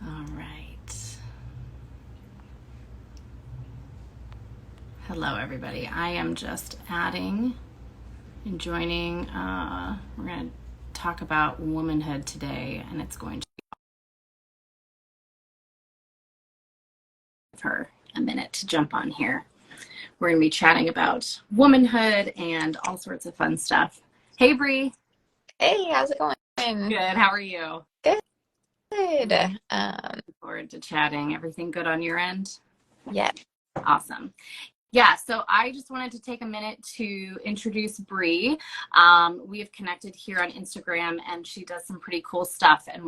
All right. Hello, everybody. I am just adding and joining. We're going to talk about womanhood today, and it's going to give her a minute to jump on here. We're going to be chatting about womanhood and all sorts of fun stuff. Hey, Bri. Hey, how's it going? Good. How are you? Good. Good. Looking forward to chatting. Everything good on your end? Yeah. Awesome. Yeah, so I just wanted to take a minute to introduce Bri. We have connected here on Instagram, and she does some pretty cool stuff. And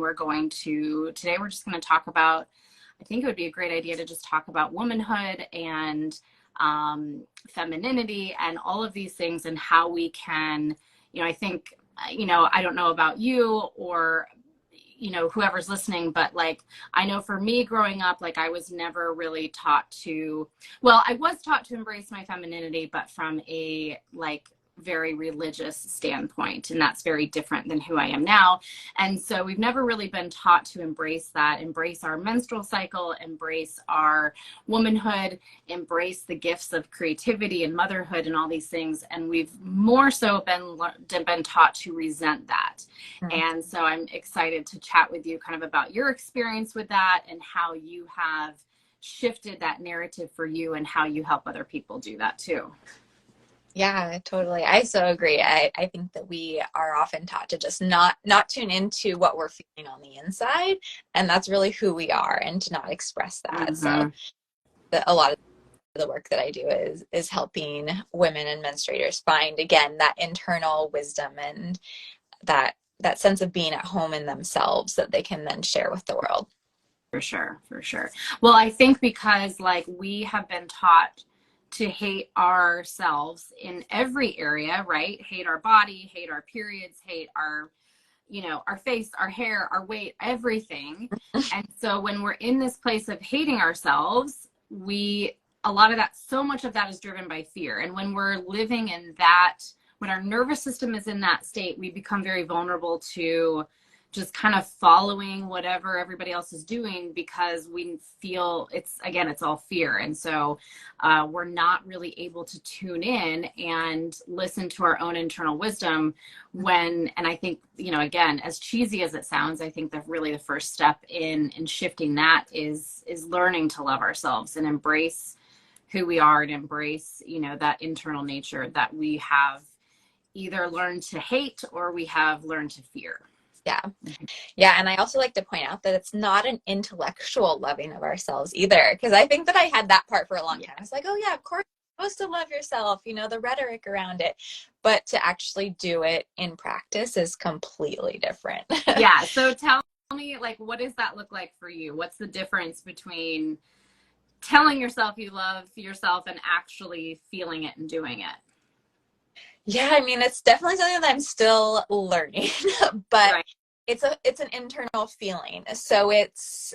today we're just going to talk about, I think it would be a great idea to just talk about womanhood and femininity and all of these things and how we can, I think, I don't know about you or whoever's listening, but like, I know for me growing up, like I was never really taught to, well, I was taught to embrace my femininity, but from a like very religious standpoint. And that's very different than who I am now. And so we've never really been taught to embrace that, embrace our menstrual cycle, embrace our womanhood, embrace the gifts of creativity and motherhood and all these things. And we've more so been taught to resent that. And so I'm excited to chat with you kind of about your experience with that and how you have shifted that narrative for you and how you help other people do that too. Yeah, totally. I so agree. I think that we are often taught to just not tune into what we're feeling on the inside, and that's really who we are, and to not express that. So a lot of the work that I do is helping women and menstruators find again that internal wisdom and that sense of being at home in themselves that they can then share with the world. For sure, for sure. Well, I think because like we have been taught to hate ourselves in every area, right? Hate our body, hate our periods, hate our, our face, our hair, our weight, everything. And so when we're in this place of hating ourselves, so much of that is driven by fear. And when we're living in that, when our nervous system is in that state, we become very vulnerable to just kind of following whatever everybody else is doing because we feel it's all fear. And so we're not really able to tune in and listen to our own internal wisdom and I think, again, as cheesy as it sounds, I think that really the first step in shifting that is learning to love ourselves and embrace who we are and embrace, that internal nature that we have either learned to hate or we have learned to fear. Yeah. Yeah. And I also like to point out that it's not an intellectual loving of ourselves either. Because I think that I had that part for a long time. I was like, oh yeah, of course you're supposed to love yourself, the rhetoric around it. But to actually do it in practice is completely different. Yeah. So tell me, like, what does that look like for you? What's the difference between telling yourself you love yourself and actually feeling it and doing it? Yeah, I mean, it's definitely something that I'm still learning, but right. It's an internal feeling. So it's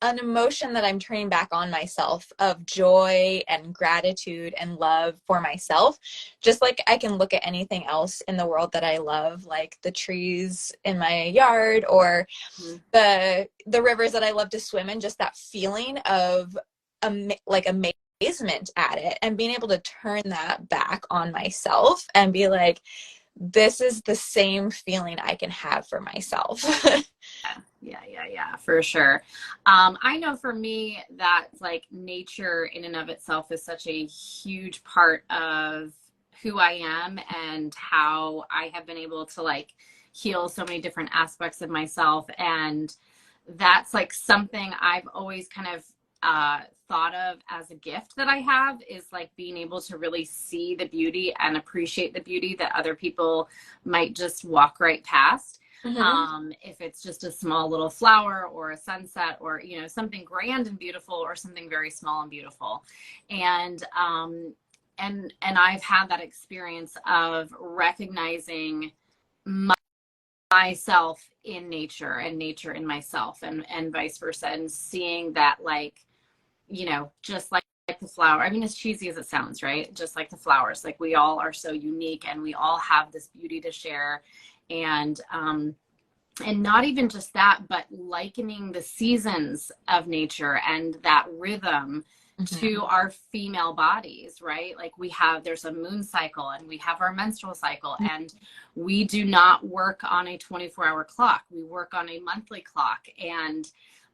an emotion that I'm turning back on myself of joy and gratitude and love for myself. Just like I can look at anything else in the world that I love, like the trees in my yard or the rivers that I love to swim in, just that feeling of amazement at it and being able to turn that back on myself and be like, this is the same feeling I can have for myself. Yeah, for sure. I know for me that like nature in and of itself is such a huge part of who I am and how I have been able to like heal so many different aspects of myself. And that's like something I've always kind of thought of as a gift that I have is like being able to really see the beauty and appreciate the beauty that other people might just walk right past. If it's just a small little flower or a sunset or, something grand and beautiful or something very small and beautiful. And I've had that experience of recognizing myself in nature and nature in myself and vice versa and seeing that like, just like the flower. I mean, as cheesy as it sounds, right? Just like the flowers, like we all are so unique and we all have this beauty to share. And and not even just that, but likening the seasons of nature and that rhythm to our female bodies, right? Like there's a moon cycle and we have our menstrual cycle, and we do not work on a 24-hour clock. We work on a monthly clock, and,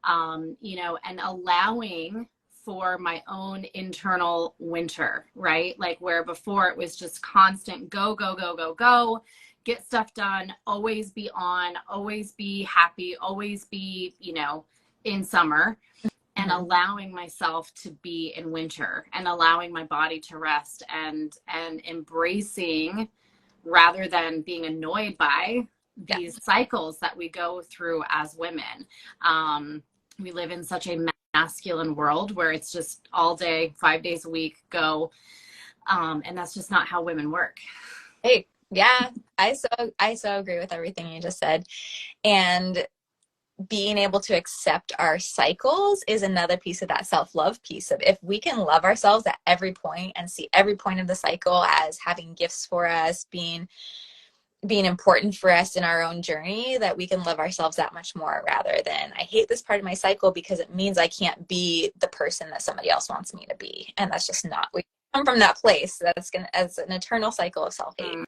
and allowing for my own internal winter, right? Like where before it was just constant go, go, go, go, go, get stuff done, always be on, always be happy, always be, in summer, and allowing myself to be in winter and allowing my body to rest and embracing rather than being annoyed by these cycles that we go through as women. We live in such a masculine world where it's just all day, 5 days a week, go. And that's just not how women work. Hey, yeah, I so agree with everything you just said. And being able to accept our cycles is another piece of that self-love piece of, if we can love ourselves at every point and see every point of the cycle as having gifts for us, being important for us in our own journey, that we can love ourselves that much more, rather than I hate this part of my cycle because it means I can't be the person that somebody else wants me to be. And that's just not, we come from that place that's as an eternal cycle of self-hate.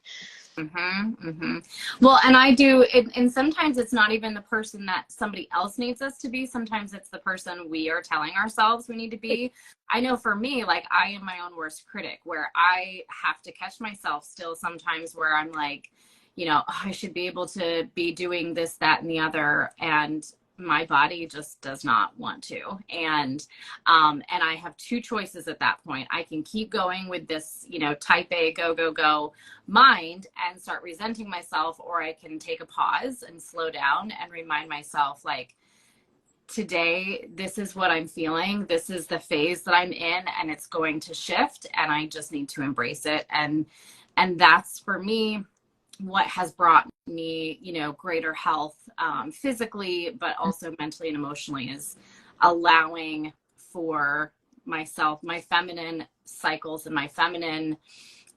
Well, and I do, and sometimes it's not even the person that somebody else needs us to be. Sometimes it's the person we are telling ourselves we need to be. I know for me, like, I am my own worst critic, where I have to catch myself still sometimes where I'm like, I should be able to be doing this, that, and the other. And my body just does not want to. And I have two choices at that point. I can keep going with this, type A, go, go, go mind and start resenting myself, or I can take a pause and slow down and remind myself, like, today, this is what I'm feeling. This is the phase that I'm in, and it's going to shift, and I just need to embrace it. And that's, for me, what has brought me, greater health, physically, but also mentally and emotionally, is allowing for myself, my feminine cycles and my feminine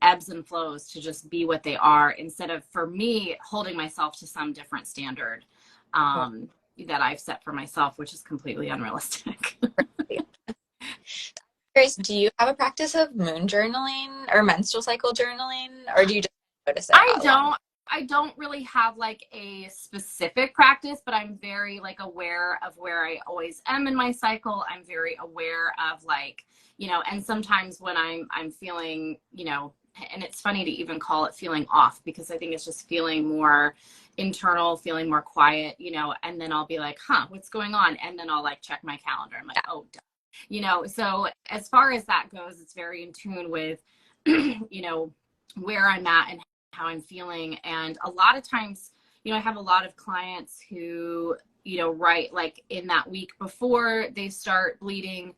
ebbs and flows to just be what they are, instead of, for me, holding myself to some different standard that I've set for myself, which is completely unrealistic. Grace, do you have a practice of moon journaling or menstrual cycle journaling, or do you just notice it? I don't really have like a specific practice, but I'm very like aware of where I always am in my cycle. I'm very aware of, like, and sometimes when I'm feeling, and it's funny to even call it feeling off, because I think it's just feeling more internal, feeling more quiet, and then I'll be like, what's going on? And then I'll like check my calendar. I'm like, oh, so as far as that goes, it's very in tune with, where I'm at and how I'm feeling. And a lot of times, I have a lot of clients who, right, like in that week before they start bleeding,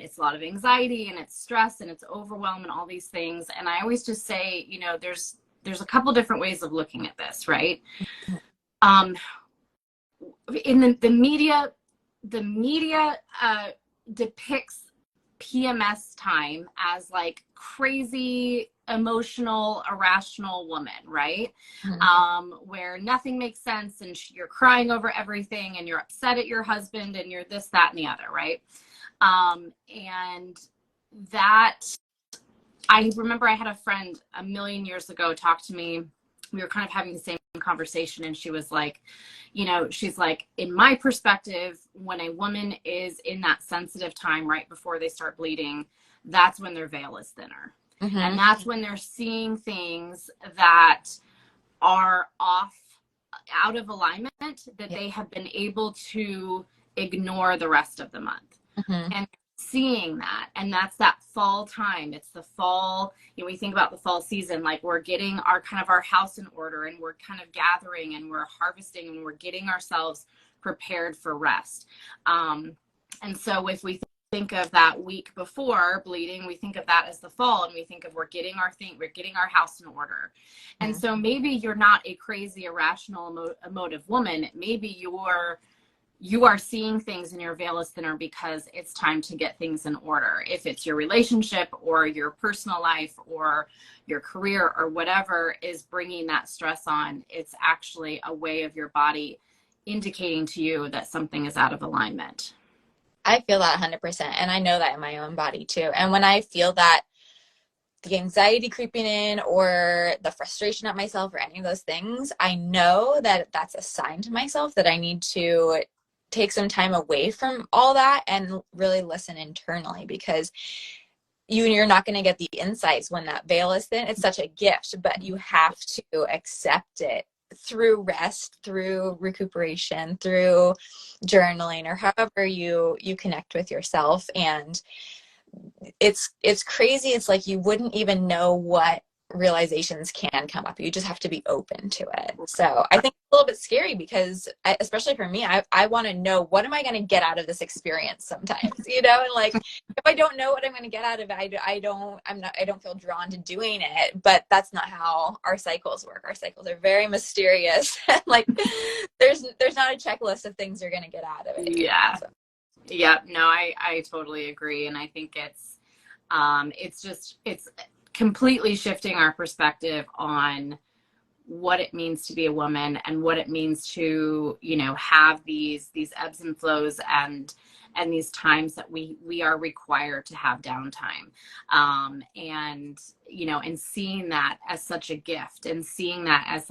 it's a lot of anxiety and it's stress and it's overwhelm and all these things. And I always just say, there's a couple different ways of looking at this, right? In the media depicts PMS time as like crazy, emotional, irrational woman, right? Where nothing makes sense, and you're crying over everything, and you're upset at your husband, and you're this, that, and the other, right? And that, I remember I had a friend a million years ago talk to me. We were kind of having the same conversation, and she was like, she's like, in my perspective, when a woman is in that sensitive time right before they start bleeding, that's when their veil is thinner. And that's when they're seeing things that are out of alignment, that they have been able to ignore the rest of the month. And seeing that, and that's that fall time. It's the fall, we think about the fall season, like we're getting our house in order, and we're kind of gathering, and we're harvesting, and we're getting ourselves prepared for rest. And so if we think of that week before bleeding, we think of that as the fall, and we think of we're getting our house in order. And so maybe you're not a crazy, irrational, emotive woman. Maybe you are seeing things and your veil is thinner because it's time to get things in order. If it's your relationship or your personal life or your career or whatever is bringing that stress on, it's actually a way of your body indicating to you that something is out of alignment. I feel that 100%. And I know that in my own body too. And when I feel that the anxiety creeping in or the frustration at myself or any of those things, I know that that's a sign to myself that I need to take some time away from all that and really listen internally, because you're not going to get the insights when that veil is thin. It's such a gift, but you have to accept it through rest, through recuperation, through journaling, or however you connect with yourself. And it's crazy. It's like you wouldn't even know what realizations can come up. You just have to be open to it. So I think it's a little bit scary because especially for me, I want to know, what am I going to get out of this experience sometimes, and like, if I don't know what I'm going to get out of it, I don't feel drawn to doing it. But that's not how our cycles work. Our cycles are very mysterious. Like there's not a checklist of things you're going to get out of it. Yeah. So. Yeah, no, I totally agree. And I think it's completely shifting our perspective on what it means to be a woman and what it means to, have these ebbs and flows and these times that we are required to have downtime. And seeing that as such a gift, and seeing that as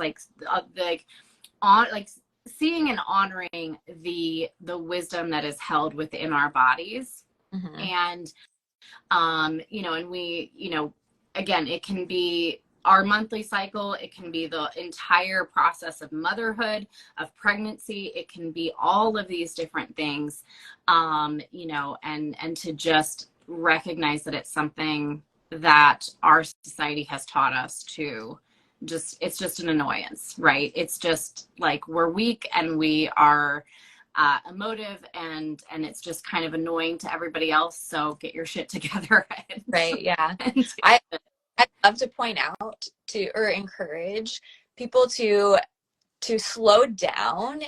seeing and honoring the wisdom that is held within our bodies. Mm-hmm. And and we, again, it can be our monthly cycle, it can be the entire process of motherhood, of pregnancy, it can be all of these different things, and to just recognize that it's something that our society has taught us to it's just an annoyance, right? It's just like, we're weak and we are emotive, and it's just kind of annoying to everybody else. So get your shit together. Right. Yeah. I love to point out or encourage people to slow down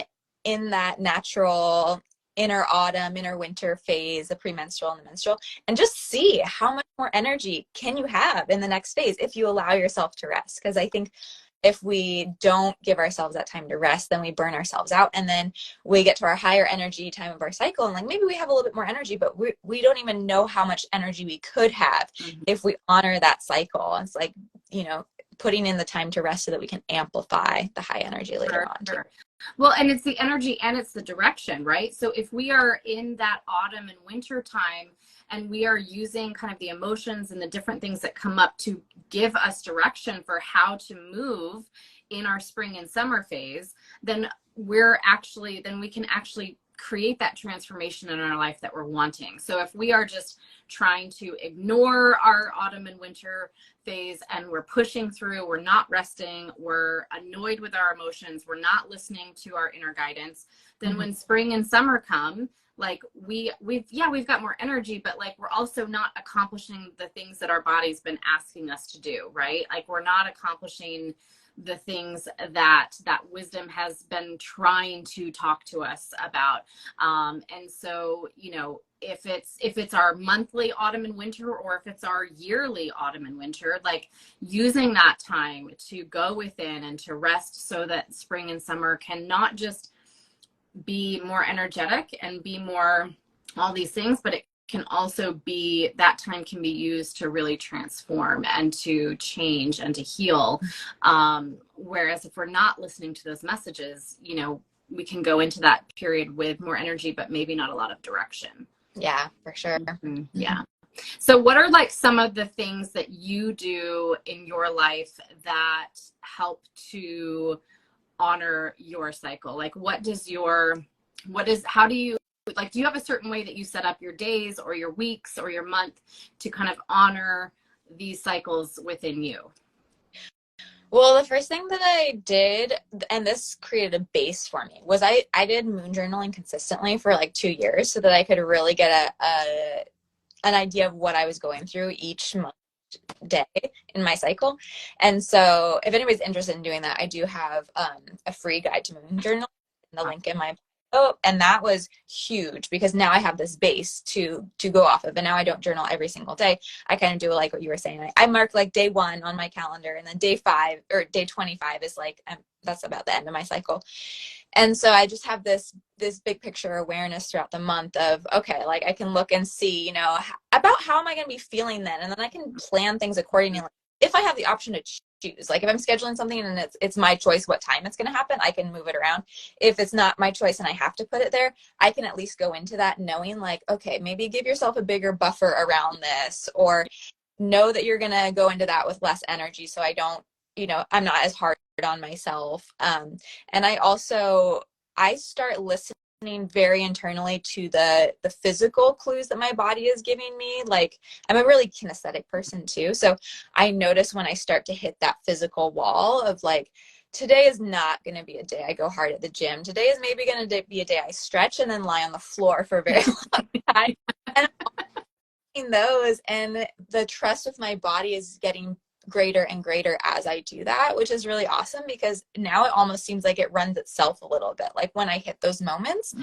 in that natural inner autumn, inner winter phase, the premenstrual and the menstrual, and just see how much more energy can you have in the next phase if you allow yourself to rest. Because I think if we don't give ourselves that time to rest, then we burn ourselves out, and then we get to our higher energy time of our cycle, and like maybe we have a little bit more energy, but we don't even know how much energy we could have if we honor that cycle. It's like, putting in the time to rest so that we can amplify the high energy later on. Sure. Well, and it's the energy and it's the direction, right? So if we are in that autumn and winter time and we are using kind of the emotions and the different things that come up to give us direction for how to move in our spring and summer phase, then we can actually create that transformation in our life that we're wanting. So if we are just trying to ignore our autumn and winter phase and we're pushing through, we're not resting, we're annoyed with our emotions, we're not listening to our inner guidance, then when spring and summer come, like we've got more energy, but like we're also not accomplishing the things that our body's been asking us to do, right? Like we're not accomplishing the things that wisdom has been trying to talk to us about. And so, if it's our monthly autumn and winter, or if it's our yearly autumn and winter, like using that time to go within and to rest so that spring and summer can not just be more energetic and be more all these things, but it can also be, that time can be used to really transform and to change and to heal. Whereas if we're not listening to those messages, we can go into that period with more energy, but maybe not a lot of direction. Yeah, for sure. Mm-hmm. Yeah. So what are like some of the things that you do in your life that help to honor your cycle? Like how do you, like, do you have a certain way that you set up your days or your weeks or your month to kind of honor these cycles within you? Well, the first thing that I did, and this created a base for me, was I did moon journaling consistently for like 2 years so that I could really get an idea of what I was going through each month, day in my cycle. And so if anybody's interested in doing that, I do have a free guide to moon journal, the link in my and that was huge because now I have this base to go off of, and now I don't journal every single day. I kind of do like what you were saying. I mark like day 1 on my calendar, and then day 5 or day 25 is like that's about the end of my cycle. And so I just have this big picture awareness throughout the month of, okay, like I can look and see, you know, about how am I going to be feeling then? And then I can plan things accordingly. If I have the option to choose, like if I'm scheduling something and it's my choice what time it's going to happen, I can move it around. If it's not my choice and I have to put it there, I can at least go into that knowing like, okay, maybe give yourself a bigger buffer around this, or know that you're going to go into that with less energy. So I don't, you know, I'm not as hard on myself. And I start listening very internally to the physical clues that my body is giving me. Like I'm a really kinesthetic person too. So I notice when I start to hit that physical wall of like, today is not going to be a day I go hard at the gym. Today is maybe going to be a day I stretch and then lie on the floor for a very long time. And those, and the trust with my body is getting greater and greater as I do that, which is really awesome because now it almost seems like it runs itself a little bit. Like when I hit those moments,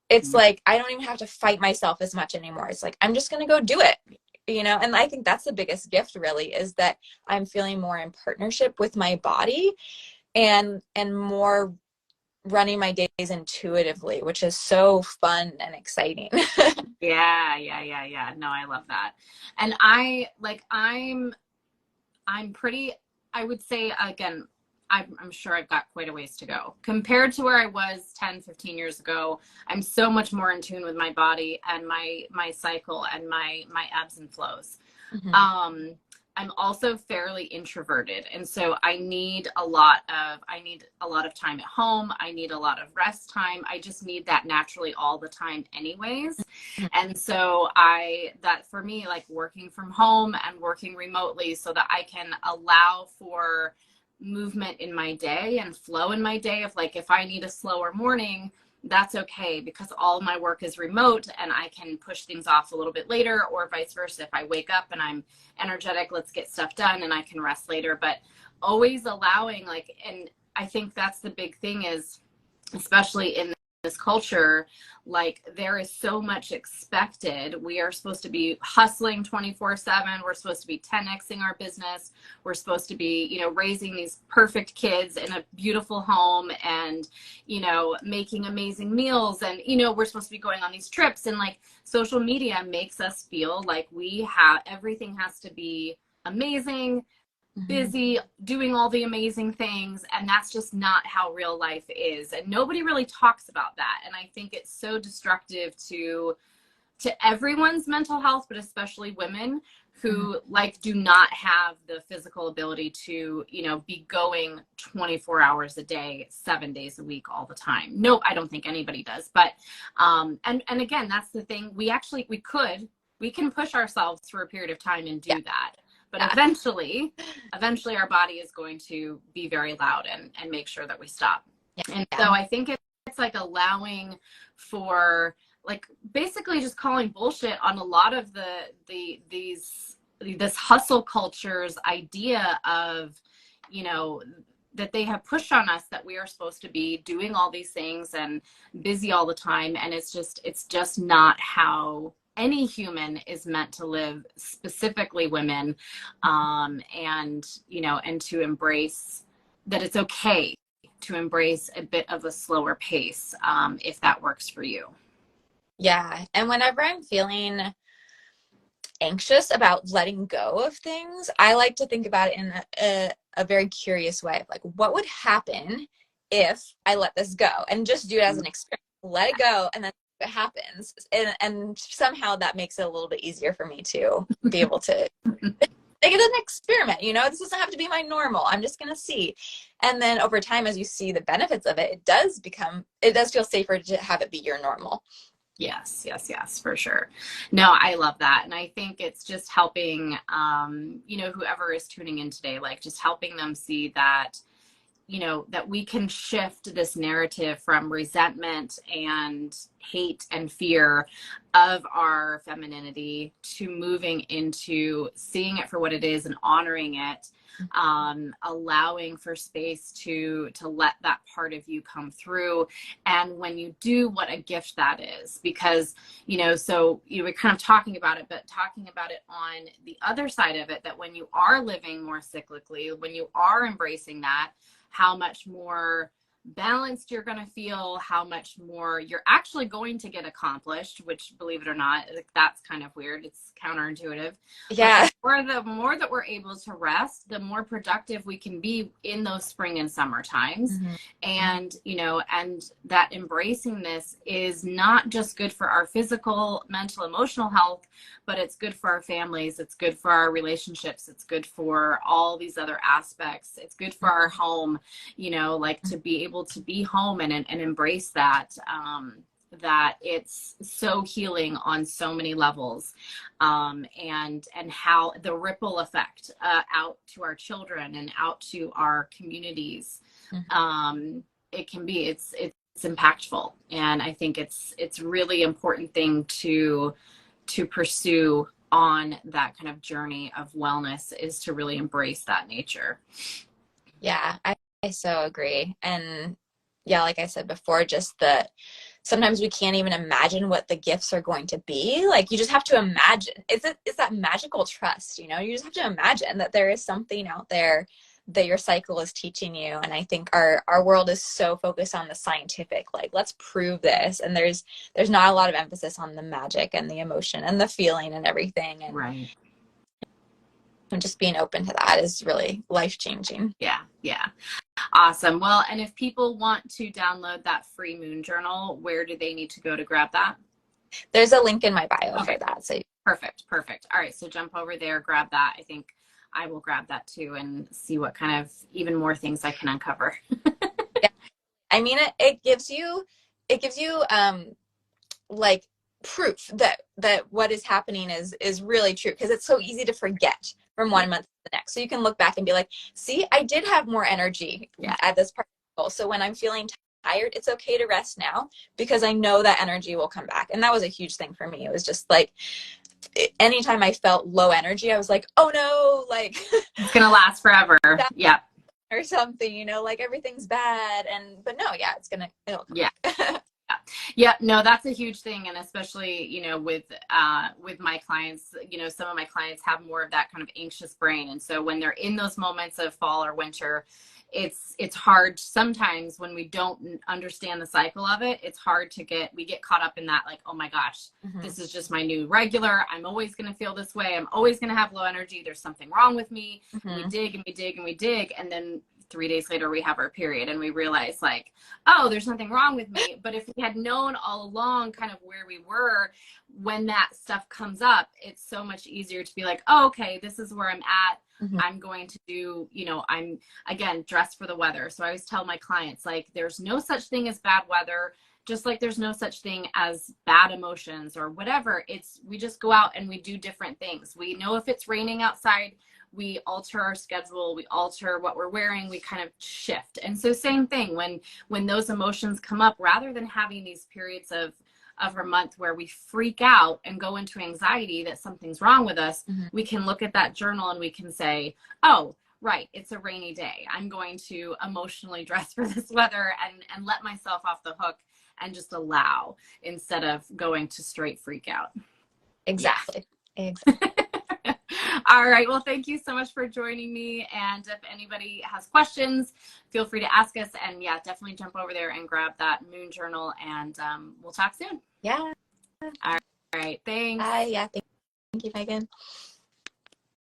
it's like I don't even have to fight myself as much anymore. It's like I'm just going to go do it, you know. And I think that's the biggest gift really, is that I'm feeling more in partnership with my body and more running my days intuitively, which is so fun and exciting. Yeah. No, I love that. And I'm pretty, I would say, again, I'm sure I've got quite a ways to go compared to where I was 10, 15 years ago. I'm so much more in tune with my body and my cycle and my ebbs and flows. Mm-hmm. I'm also fairly introverted. And so I need a lot of time at home. I need a lot of rest time. I just need that naturally all the time anyways. Mm-hmm. And so that for me, like working from home and working remotely so that I can allow for movement in my day and flow in my day of like, if I need a slower morning, that's okay because all my work is remote and I can push things off a little bit later, or vice versa. If I wake up and I'm energetic, let's get stuff done and I can rest later. But always allowing and I think that's the big thing is, especially in this culture, like there is so much expected. We are supposed to be hustling 24/7. We're supposed to be 10xing our business. We're supposed to be, you know, raising these perfect kids in a beautiful home and, you know, making amazing meals. And, you know, we're supposed to be going on these trips, and like social media makes us feel like everything has to be amazing, busy, doing all the amazing things, and that's just not how real life is, and nobody really talks about that. And I think it's so destructive to everyone's mental health, but especially women who like do not have the physical ability to, you know, be going 24 hours a day 7 days a week all the time. No, I don't think anybody does. But and again, that's the thing, we can push ourselves for a period of time and do that. But eventually our body is going to be very loud and make sure that we stop. And so I think it's like allowing for like basically just calling bullshit on a lot of this hustle culture's idea of, you know, that they have pushed on us that we are supposed to be doing all these things and busy all the time. And it's just not how any human is meant to live, specifically women, and, you know, and to embrace that it's okay to embrace a bit of a slower pace, if that works for you. Yeah. And whenever I'm feeling anxious about letting go of things, I like to think about it in a very curious way of like, what would happen if I let this go, and just do it as an experiment, let it go, and then it happens. And somehow that makes it a little bit easier for me to be able to make it an experiment. You know, this doesn't have to be my normal. I'm just going to see. And then over time, as you see the benefits of it, it does feel safer to have it be your normal. Yes, for sure. No, I love that. And I think it's just helping, you know, whoever is tuning in today, like just helping them see that, you know, that we can shift this narrative from resentment and hate and fear of our femininity to moving into seeing it for what it is and honoring it, allowing for space to let that part of you come through. And when you do, what a gift that is, because, you know, so, you know, we're kind of talking about it, but talking about it on the other side of it, that when you are living more cyclically, when you are embracing that, how much more balanced you're going to feel, how much more you're actually going to get accomplished, which, believe it or not, like, that's kind of weird. It's counterintuitive. Yeah. But the more that we're able to rest, the more productive we can be in those spring and summer times. Mm-hmm. And, you know, and that embracing this is not just good for our physical, mental, emotional health, but it's good for our families. It's good for our relationships. It's good for all these other aspects. It's good for our home, you know, like to be able to be home and embrace that, that it's so healing on so many levels, and how the ripple effect out to our children and out to our communities, it can be, it's impactful. And I think it's really important thing to pursue on that kind of journey of wellness, is to really embrace that nature. Yeah, I so agree. And yeah, like I said before, just that sometimes we can't even imagine what the gifts are going to be. Like, you just have to imagine. It's that magical trust, you know? You just have to imagine that there is something out there that your cycle is teaching you. And I think our world is so focused on the scientific, like, let's prove this. And there's not a lot of emphasis on the magic and the emotion and the feeling and everything. And Right. and just being open to that is really life-changing. Yeah. Awesome. Well, and if people want to download that free moon journal, where do they need to go to grab that? There's a link in my bio Okay. for that. So Perfect. All right. So jump over there, grab that. I think I will grab that too, and see what kind of even more things I can uncover. yeah. I mean, it gives you like proof that what is happening is really true, because it's so easy to forget from one month to the next. So you can look back and be like, see, I did have more energy at this part of the goal. So when I'm feeling tired, it's okay to rest now, because I know that energy will come back. And that was a huge thing for me. It was just like, anytime I felt low energy, I was like, oh no, like it's gonna last forever. Yeah. Or something, you know, like everything's bad. But no, yeah, it'll come back. Yeah, no, that's a huge thing. And especially, you know, with my clients, you know, some of my clients have more of that kind of anxious brain. And so when they're in those moments of fall or winter, it's hard sometimes when we don't understand the cycle of it. It's hard we get caught up in that, like, oh my gosh, this is just my new regular. I'm always going to feel this way. I'm always going to have low energy. There's something wrong with me. We dig and we dig and we dig. And then 3 days later we have our period and we realize, like, oh, there's nothing wrong with me. But if we had known all along kind of where we were when that stuff comes up, it's so much easier to be like, oh, okay, this is where I'm at. I'm going to do, you know, I'm, again, dressed for the weather. So I always tell my clients, like, there's no such thing as bad weather, just like there's no such thing as bad emotions or whatever. We just go out and we do different things. We know if it's raining outside, we alter our schedule, we alter what we're wearing, we kind of shift. And so same thing, when those emotions come up, rather than having these periods of our month where we freak out and go into anxiety that something's wrong with us, we can look at that journal and we can say, oh, right, it's a rainy day. I'm going to emotionally dress for this weather and let myself off the hook and just allow, instead of going to straight freak out. Exactly. All right. Well, thank you so much for joining me. And if anybody has questions, feel free to ask us. And yeah, definitely jump over there and grab that moon journal, and we'll talk soon. Yeah. All right. Thanks. Bye. Yeah. Thank you, Megan.